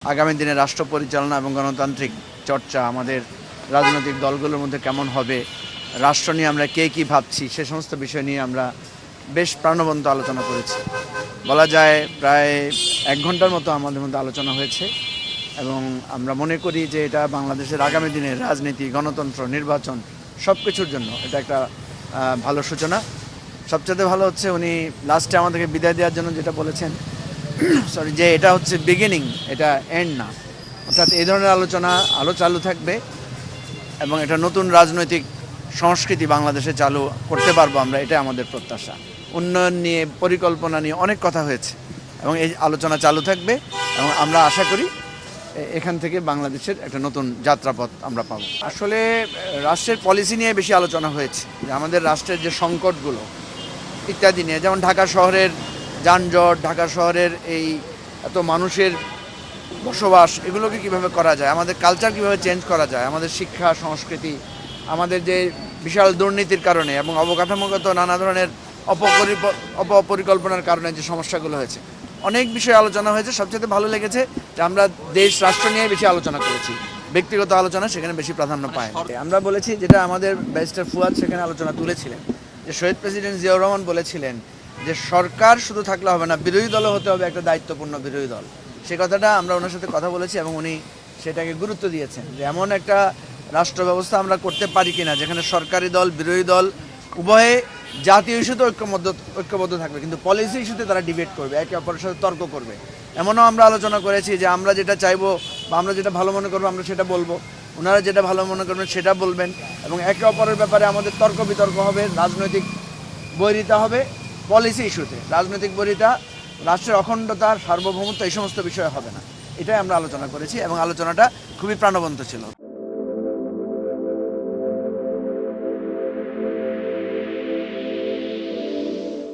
আগামী দিনে রাষ্ট্র পরিচালনা এবং গণতান্ত্রিক চর্চা আমাদের রাজনৈতিক দলগুলোর মধ্যে কেমন হবে, রাষ্ট্র নিয়ে আমরা কে কী ভাবছি, সে সমস্ত বিষয় নিয়ে আমরা বেশ প্রাণবন্ত আলোচনা করেছি। বলা যায় প্রায় 1 ঘন্টার মতো আমাদের মধ্যে আলোচনা হয়েছে এবং আমরা মনে করি যে এটা বাংলাদেশের আগামী দিনের রাজনীতি, গণতন্ত্র, নির্বাচন সব কিছুর জন্য এটা একটা ভালো সূচনা। সবচেয়ে ভালো হচ্ছে উনি লাস্টে আমাদেরকে বিদায় দেওয়ার জন্য যেটা বলেছেন সরি, যে এটা হচ্ছে বিগিনিং, এটা এন্ড না। অর্থাৎ এই ধরনের আলোচনা আলো চালু থাকবে এবং এটা নতুন রাজনৈতিক সংস্কৃতি বাংলাদেশে চালু করতে পারবো আমরা, এটা আমাদের প্রত্যাশা। উন্নয়ন নিয়ে, পরিকল্পনা নিয়ে অনেক কথা হয়েছে এবং এই আলোচনা চালু থাকবে এবং আমরা আশা করি এখান থেকে বাংলাদেশের একটা নতুন যাত্রাপথ আমরা পাবো। আসলে রাষ্ট্রের পলিসি নিয়ে বেশি আলোচনা হয়েছে, যে আমাদের রাষ্ট্রের যে সংকটগুলো ইত্যাদি নিয়ে, যেমন ঢাকা শহরের যানজট, ঢাকা শহরের এই এত মানুষের বসবাস, এগুলোকে কিভাবে করা যায়, আমাদের কালচার কিভাবে চেঞ্জ করা যায়, আমাদের শিক্ষা সংস্কৃতি, আমাদের যে বিশাল দুর্নীতির কারণে এবং অবকাঠামোগত নানা ধরনের অপপরিকল্পনার কারণে যে সমস্যাগুলো হয়েছে, অনেক বিষয়ে আলোচনা হয়েছে। সবচেয়ে ভালো লেগেছে যে আমরা দেশ রাষ্ট্র নিয়ে বেশি আলোচনা করেছি, ব্যক্তিগত আলোচনা সেখানে বেশি প্রাধান্য পায়। আমরা বলেছি যেটা আমাদের ব্যারিস্টার ফুয়াদ সেখানে আলোচনা তুলেছিলেন, যে শহীদ প্রেসিডেন্ট জিয়াউর রহমান বলেছিলেন যে সরকার শুধু থাকলে হবে না, বিরোধী দলও হতে হবে একটা দায়িত্বপূর্ণ বিরোধী দল। সে কথাটা আমরা ওনার সাথে কথা বলেছি এবং উনি সেটাকে গুরুত্ব দিয়েছেন যে এমন একটা রাষ্ট্র ব্যবস্থা আমরা করতে পারি কিনা যেখানে সরকারি দল, বিরোধী দল উভয়ে জাতীয় ইস্যুতে ঐক্যবদ্ধ থাকবে, কিন্তু পলিসি ইস্যুতে তারা ডিবেট করবে, একে অপরের সাথে তর্ক করবে। এমনও আমরা আলোচনা করেছি যে আমরা যেটা চাইবো বা আমরা যেটা ভালো মনে করবো আমরা সেটা বলবো, ওনারা যেটা ভালো মনে করবেন সেটা বলবেন এবং একে অপরের ব্যাপারে আমাদের তর্ক বিতর্ক হবে, রাজনৈতিক বৈরিতা হবে পলিসি ইস্যুতে। রাজনৈতিক বৈরিতা, রাষ্ট্রের অখণ্ডতার সার্বভৌমত্ব, এই সমস্ত বিষয় হবে না। এটাই আমরা আলোচনা করেছি এবং আলোচনাটা খুবই প্রাণবন্ত ছিল।